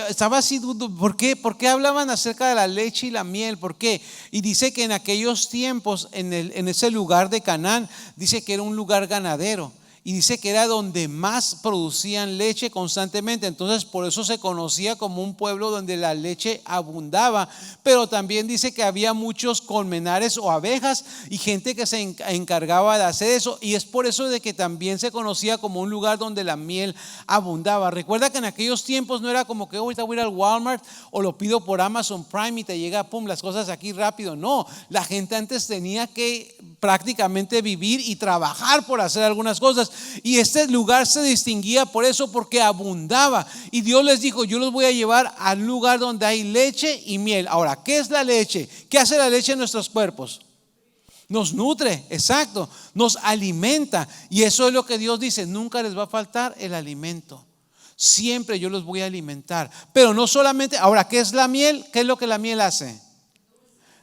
estaba así, ¿por qué? ¿Por qué hablaban acerca de la leche y la miel? ¿Por qué? Y dice que en aquellos tiempos, en ese lugar de Canaán, dice que era un lugar ganadero. Y dice que era donde más producían leche constantemente. Entonces por eso se conocía como un pueblo donde la leche abundaba. Pero también dice que había muchos colmenares o abejas y gente que se encargaba de hacer eso. Y es por eso de que también se conocía como un lugar donde la miel abundaba. Recuerda que en aquellos tiempos no era como que ahorita voy a ir al Walmart o lo pido por Amazon Prime y te llega pum las cosas aquí rápido. No, la gente antes tenía que prácticamente vivir y trabajar por hacer algunas cosas. Y este lugar se distinguía por eso, porque abundaba. Y Dios les dijo: yo los voy a llevar al lugar donde hay leche y miel. Ahora, ¿qué es la leche? ¿Qué hace la leche en nuestros cuerpos? Nos nutre, exacto, nos alimenta. Y eso es lo que Dios dice: nunca les va a faltar el alimento. Siempre yo los voy a alimentar. Pero no solamente. Ahora, ¿qué es la miel? ¿Qué es lo que la miel hace?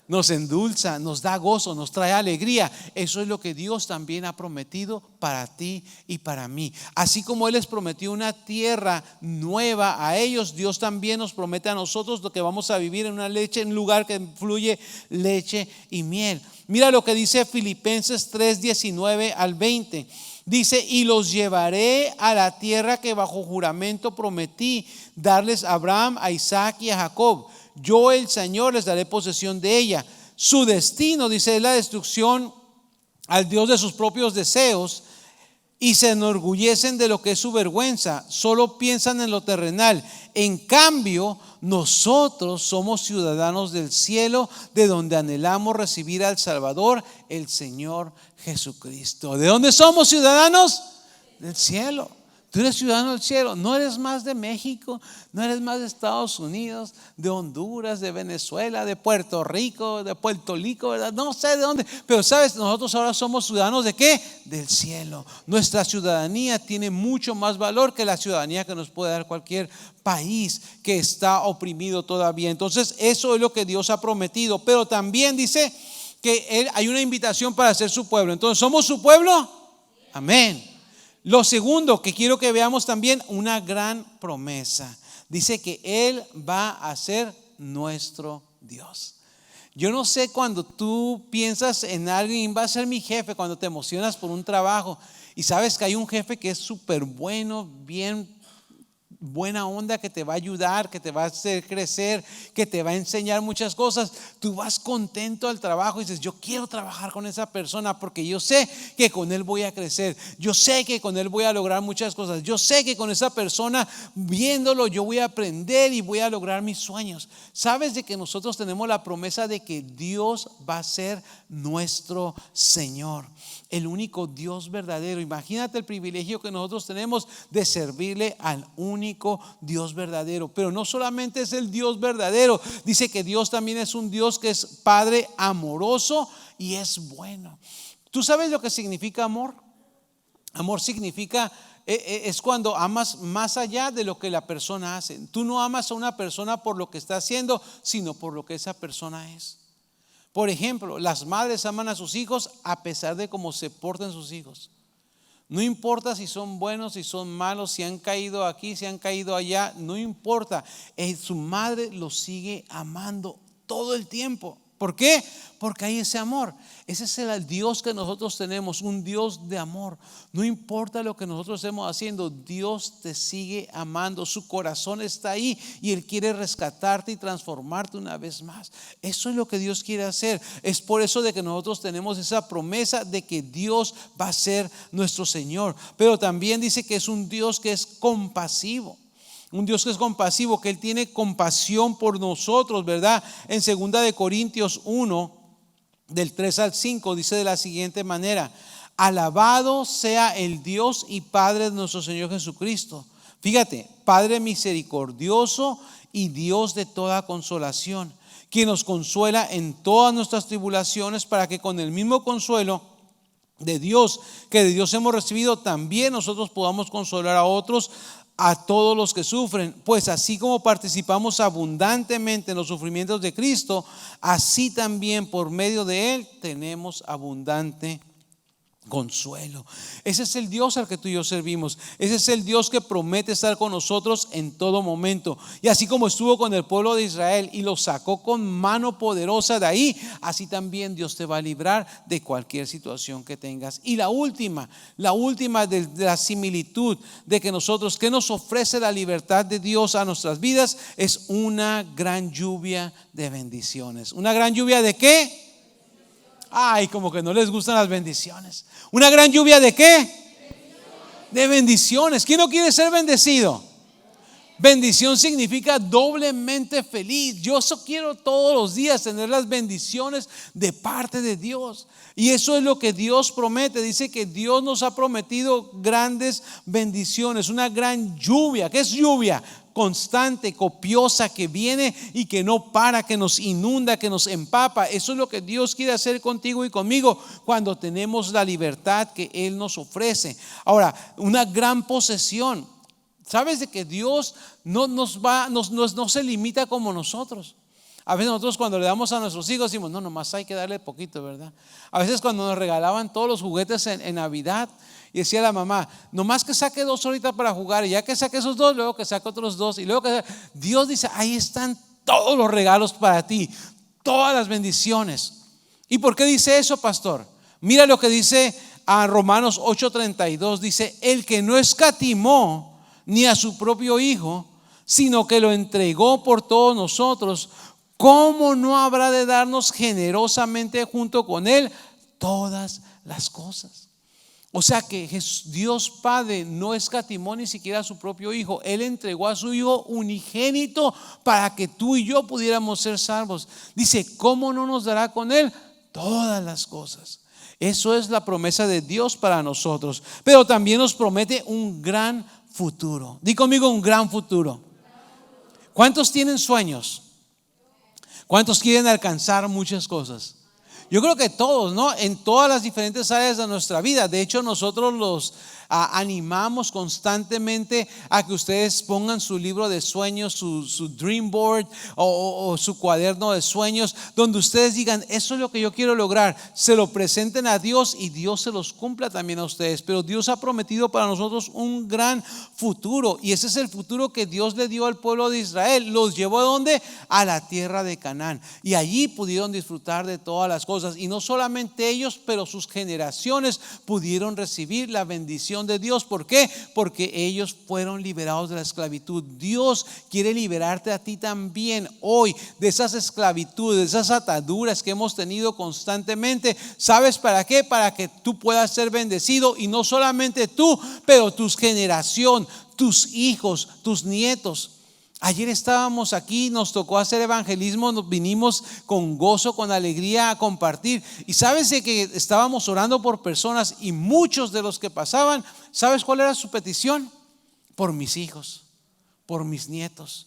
Nos endulza, nos da gozo, nos trae alegría. Eso es lo que Dios también ha prometido para ti y para mí. Así como Él les prometió una tierra nueva a ellos, Dios también nos promete a nosotros lo que vamos a vivir en un lugar que fluye leche y miel. Mira lo que dice Filipenses 3, 19 al 20. Dice: y los llevaré a la tierra que bajo juramento prometí darles a Abraham, a Isaac y a Jacob. Yo, el Señor, les daré posesión de ella. Su destino, dice, es la destrucción al Dios de sus propios deseos, y se enorgullecen de lo que es su vergüenza. Solo piensan en lo terrenal. En cambio, nosotros somos ciudadanos del cielo, de donde anhelamos recibir al Salvador, el Señor Jesucristo. ¿De dónde somos ciudadanos? Del cielo. Tú eres ciudadano del cielo, no eres más de México, no eres más de Estados Unidos, de Honduras, de Venezuela, de Puerto Rico, de Puerto Rico, ¿verdad? No sé de dónde, pero sabes, nosotros ahora somos ciudadanos ¿de qué? Del cielo. Nuestra ciudadanía tiene mucho más valor que la ciudadanía que nos puede dar cualquier país que está oprimido todavía. Entonces eso es lo que Dios ha prometido, pero también dice que hay una invitación para ser su pueblo. Entonces, ¿somos su pueblo? Amén. Lo segundo que quiero que veamos también, una gran promesa. Dice que Él va a ser nuestro Dios. Yo no sé, cuando tú piensas en alguien, va a ser mi jefe, cuando te emocionas por un trabajo y sabes que hay un jefe que es súper bueno, bien buena onda, que te va a ayudar, que te va a hacer crecer, que te va a enseñar muchas cosas, tú vas contento al trabajo y dices, yo quiero trabajar con esa persona porque yo sé que con él voy a crecer, yo sé que con él voy a lograr muchas cosas, yo sé que con esa persona viéndolo yo voy a aprender y voy a lograr mis sueños. Sabes de que nosotros tenemos la promesa de que Dios va a ser nuestro Señor, el único Dios verdadero. Imagínate el privilegio que nosotros tenemos de servirle al único Dios verdadero. Pero no solamente es el Dios verdadero, dice que Dios también es un Dios que es Padre amoroso y es bueno. ¿Tú sabes lo que significa amor? Amor significa, es cuando amas más allá de lo que la persona hace. Tú no amas a una persona por lo que está haciendo, sino por lo que esa persona es. Por ejemplo, las madres aman a sus hijos a pesar de cómo se porten sus hijos. No importa si son buenos, si son malos, si han caído aquí, si han caído allá, no importa. Su madre los sigue amando todo el tiempo. ¿Por qué? Porque hay ese amor. Ese es el Dios que nosotros tenemos, un Dios de amor. No importa lo que nosotros estemos haciendo, Dios te sigue amando. Su corazón está ahí y Él quiere rescatarte y transformarte una vez más. Eso es lo que Dios quiere hacer. Es por eso de que nosotros tenemos esa promesa de que Dios va a ser nuestro Señor. Pero también dice que es un Dios que es compasivo. Un Dios que es compasivo, que Él tiene compasión por nosotros, ¿verdad? En 2 Corintios 1, del 3 al 5, dice de la siguiente manera: alabado sea el Dios y Padre de nuestro Señor Jesucristo. Fíjate, Padre misericordioso y Dios de toda consolación, quien nos consuela en todas nuestras tribulaciones, para que con el mismo consuelo de Dios que de Dios hemos recibido, también nosotros podamos consolar a otros, a todos los que sufren. Pues así como participamos abundantemente en los sufrimientos de Cristo, así también por medio de Él tenemos abundante consuelo. Ese es el Dios al que tú y yo servimos. Ese es el Dios que promete estar con nosotros en todo momento. Y así como estuvo con el pueblo de Israel y lo sacó con mano poderosa de ahí, así también Dios te va a librar de cualquier situación que tengas. Y la última de la similitud de que nosotros, que nos ofrece la libertad de Dios a nuestras vidas, es una gran lluvia de bendiciones. ¿Una gran lluvia de qué? Ay, como que no les gustan las bendiciones. ¿Una gran lluvia de qué? De bendiciones. ¿Quién no quiere ser bendecido? Bendición significa doblemente feliz. Yo quiero todos los días tener las bendiciones de parte de Dios. Y eso es lo que Dios promete. Dice que Dios nos ha prometido grandes bendiciones. Una gran lluvia. ¿Qué es lluvia? Constante, copiosa, que viene y que no para, que nos inunda, que nos empapa. Eso es lo que Dios quiere hacer contigo y conmigo cuando tenemos la libertad que Él nos ofrece. Ahora, una gran posesión. ¿Sabes de que Dios no se limita como nosotros? A veces nosotros, cuando le damos a nuestros hijos, decimos, no, nomás hay que darle poquito, ¿verdad? A veces cuando nos regalaban todos los juguetes en Navidad, y decía la mamá, nomás que saque 2 horitas para jugar, y ya que saque esos 2, luego que saque otros 2, y luego que Dios dice, ahí están todos los regalos para ti, todas las bendiciones. ¿Y por qué dice eso, pastor? Mira lo que dice a Romanos 8:32, dice, el que no escatimó ni a su propio Hijo, sino que lo entregó por todos nosotros, ¿cómo no habrá de darnos generosamente junto con Él todas las cosas? O sea que Dios Padre no escatimó ni siquiera a su propio Hijo. Él entregó a su Hijo unigénito para que tú y yo pudiéramos ser salvos. Dice, ¿cómo no nos dará con Él todas las cosas? Eso es la promesa de Dios para nosotros. Pero también nos promete un gran futuro. Di conmigo, un gran futuro. ¿Cuántos tienen sueños? ¿Cuántos quieren alcanzar muchas cosas? Yo creo que todos, ¿no? En todas las diferentes áreas de nuestra vida. De hecho, nosotros los animamos constantemente a que ustedes pongan su libro de sueños, su dream board o su cuaderno de sueños, donde ustedes digan, eso es lo que yo quiero lograr. Se lo presenten a Dios y Dios se los cumpla también a ustedes. Pero Dios ha prometido para nosotros un gran futuro, y ese es el futuro que Dios le dio al pueblo de Israel. Los llevó ¿a dónde? A la tierra de Canaán, y allí pudieron disfrutar de todas las cosas. Y no solamente ellos, pero sus generaciones pudieron recibir la bendición de Dios. ¿Por qué? Porque ellos fueron liberados de la esclavitud. Dios quiere liberarte a ti también hoy de esas esclavitudes, de esas ataduras que hemos tenido constantemente. ¿Sabes para qué? Para que tú puedas ser bendecido, y no solamente tú, pero tus generación, tus hijos, tus nietos. Ayer estábamos aquí, nos tocó hacer evangelismo, nos vinimos con gozo, con alegría a compartir. Y sabes de que estábamos orando por personas, y muchos de los que pasaban, ¿sabes cuál era su petición? Por mis hijos, por mis nietos,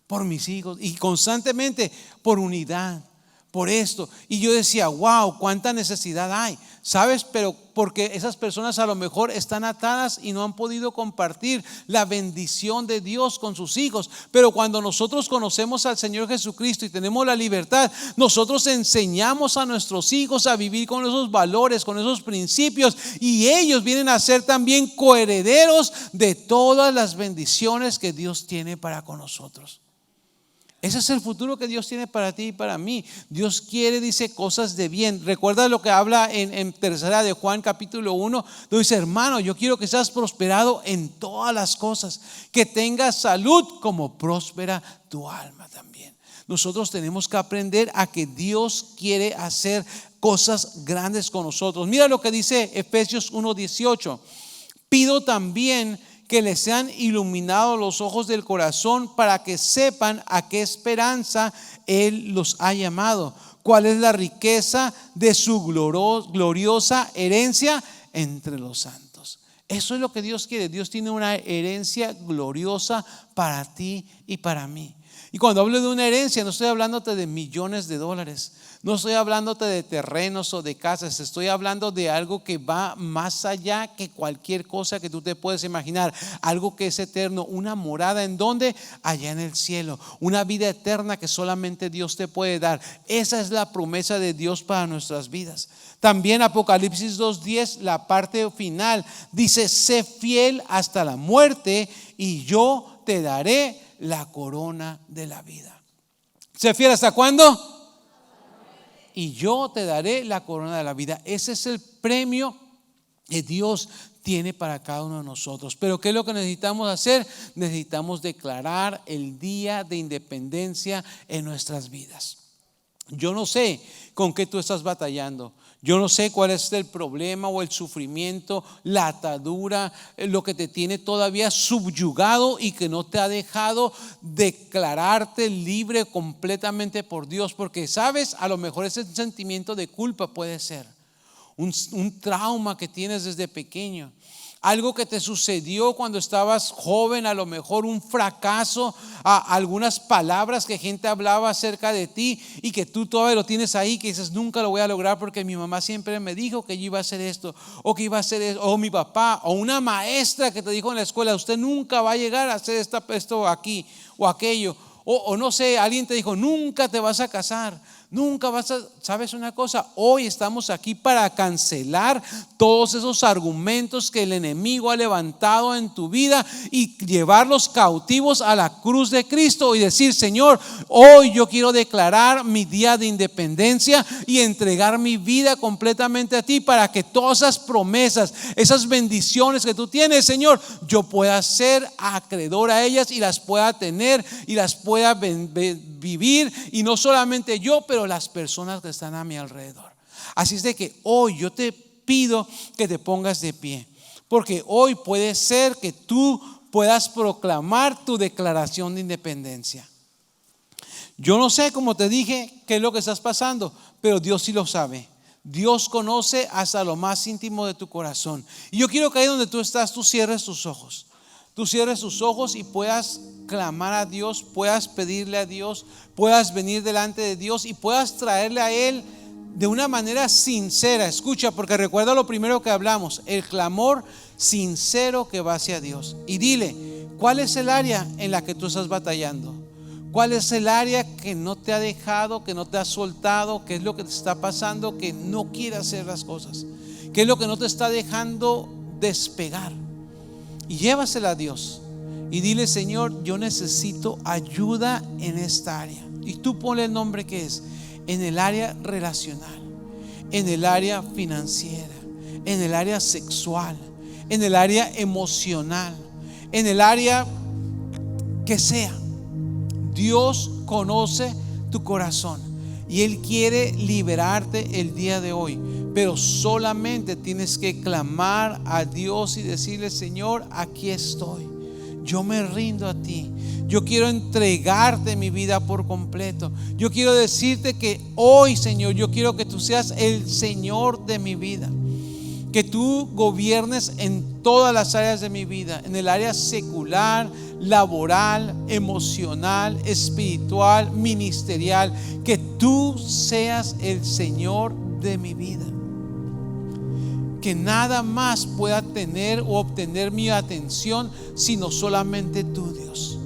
por mis hijos, y constantemente por unidad, por esto. Y yo decía, wow, cuánta necesidad hay, ¿sabes? Pero porque esas personas a lo mejor están atadas y no han podido compartir la bendición de Dios con sus hijos. Pero cuando nosotros conocemos al Señor Jesucristo y tenemos la libertad, nosotros enseñamos a nuestros hijos a vivir con esos valores, con esos principios, y ellos vienen a ser también coherederos de todas las bendiciones que Dios tiene para con nosotros. Ese es el futuro que Dios tiene para ti y para mí. Dios quiere, dice, cosas de bien. Recuerda lo que habla en tercera de Juan capítulo 1, donde dice, hermano, yo quiero que seas prosperado en todas las cosas, que tengas salud como próspera tu alma también. Nosotros tenemos que aprender a que Dios quiere hacer cosas grandes con nosotros. Mira lo que dice Efesios 1:18. Pido también que les sean iluminados los ojos del corazón, para que sepan a qué esperanza Él los ha llamado, cuál es la riqueza de su gloriosa herencia entre los santos. Eso es lo que Dios quiere. Dios tiene una herencia gloriosa para ti y para mí. Y cuando hablo de una herencia, no estoy hablándote de millones de dólares, no estoy hablándote de terrenos o de casas. Estoy hablando de algo que va más allá que cualquier cosa que tú te puedes imaginar. Algo que es eterno, una morada. ¿En dónde? Allá en el cielo. Una vida eterna que solamente Dios te puede dar. Esa es la promesa de Dios para nuestras vidas. También Apocalipsis 2:10, la parte final, dice, sé fiel hasta la muerte y yo te daré la corona de la vida. ¿Sé fiel hasta cuándo? Y yo te daré la corona de la vida. Ese es el premio que Dios tiene para cada uno de nosotros. Pero ¿qué es lo que necesitamos hacer? Necesitamos declarar el día de independencia en nuestras vidas. Yo no sé con qué tú estás batallando. Yo no sé cuál es el problema o el sufrimiento, la atadura, lo que te tiene todavía subyugado y que no te ha dejado declararte libre completamente por Dios. Porque sabes, a lo mejor ese sentimiento de culpa puede ser un trauma que tienes desde pequeño. Algo que te sucedió cuando estabas joven, a lo mejor un fracaso, algunas palabras que gente hablaba acerca de ti y que tú todavía lo tienes ahí, que dices, nunca lo voy a lograr porque mi mamá siempre me dijo que yo iba a hacer esto, o que iba a hacer eso, o mi papá, o una maestra que te dijo en la escuela, usted nunca va a llegar a hacer esto aquí o aquello, o no sé, alguien te dijo, nunca te vas a casar. Nunca vas a, ¿sabes una cosa? Hoy estamos aquí para cancelar todos esos argumentos que el enemigo ha levantado en tu vida y llevarlos cautivos a la cruz de Cristo y decir, Señor, hoy yo quiero declarar mi día de independencia y entregar mi vida completamente a ti, para que todas esas promesas, esas bendiciones que tú tienes, Señor, yo pueda ser acreedor a ellas y las pueda tener y las pueda vivir, y no solamente yo, pero las personas que están a mi alrededor. Así es de que hoy yo te pido que te pongas de pie, porque hoy puede ser que tú puedas proclamar tu declaración de independencia. Yo no sé, como te dije, qué es lo que estás pasando, pero Dios sí lo sabe. Dios conoce hasta lo más íntimo de tu corazón. Y yo quiero que ahí donde tú estás, tú cierres tus ojos. tú cierres tus ojos y puedas clamar a Dios, puedas pedirle a Dios, puedas venir delante de Dios y puedas traerle a Él de una manera sincera. Escucha, porque recuerda lo primero que hablamos, el clamor sincero que va hacia Dios. Y dile, ¿cuál es el área en la que tú estás batallando? ¿Cuál es el área que no te ha dejado, que no te ha soltado? ¿Qué es lo que te está pasando? Que no quiere hacer las cosas. ¿Qué es lo que no te está dejando despegar? Y llévasela a Dios y dile, Señor, yo necesito ayuda en esta área. Y tú ponle el nombre que es, en el área relacional, en el área financiera, en el área sexual, en el área emocional, en el área que sea. Dios conoce tu corazón y Él quiere liberarte el día de hoy, pero solamente tienes que clamar a Dios y decirle, Señor, aquí estoy, yo me rindo a ti, yo quiero entregarte mi vida por completo. Yo quiero decirte que hoy, Señor, yo quiero que tú seas el Señor de mi vida, que tú gobiernes en todas las áreas de mi vida, en el área secular, laboral, emocional, espiritual, ministerial, que tú seas el Señor de mi vida. Que nada más pueda tener o obtener mi atención, sino solamente tú, Dios.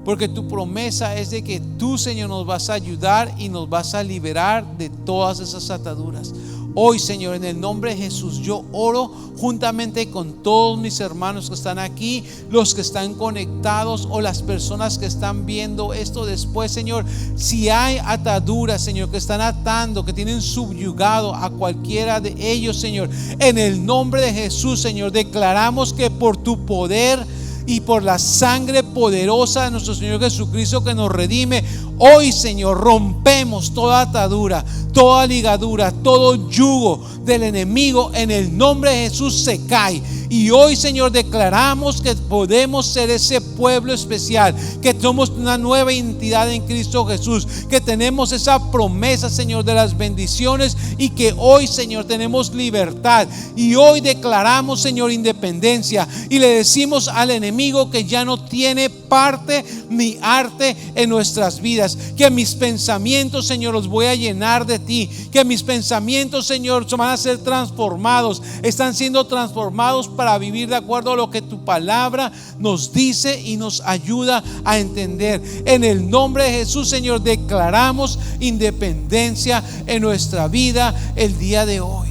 Porque tu promesa es de que tú, Señor, nos vas a ayudar y nos vas a liberar de todas esas ataduras. Hoy, Señor, en el nombre de Jesús, yo oro juntamente con todos mis hermanos que están aquí, los que están conectados o las personas que están viendo esto después, Señor. Si hay ataduras, Señor, que están atando, que tienen subyugado a cualquiera de ellos, Señor, en el nombre de Jesús, Señor, declaramos que por tu poder y por la sangre poderosa de nuestro Señor Jesucristo que nos redime, hoy, Señor, rompemos toda atadura, toda ligadura, todo yugo del enemigo. En el nombre de Jesús se cae. Y hoy, Señor, declaramos que podemos ser ese pueblo especial, que somos una nueva identidad en Cristo Jesús, que tenemos esa promesa, Señor, de las bendiciones, y que hoy, Señor, tenemos libertad. Y hoy declaramos, Señor, independencia, y le decimos al enemigo que ya no tiene parte ni arte en nuestras vidas, que mis pensamientos, Señor, los voy a llenar de ti, que mis pensamientos, Señor, van a ser transformados, están siendo transformados para vivir de acuerdo a lo que tu palabra nos dice y nos ayuda a entender. En el nombre de Jesús, Señor, declaramos independencia en nuestra vida el día de hoy,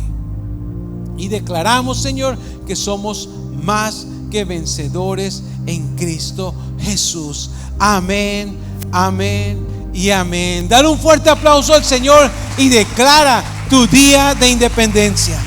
y declaramos, Señor, que somos más que vencedores en Cristo Jesús. Amén, amén y amén. Dale un fuerte aplauso al Señor y declara tu día de independencia.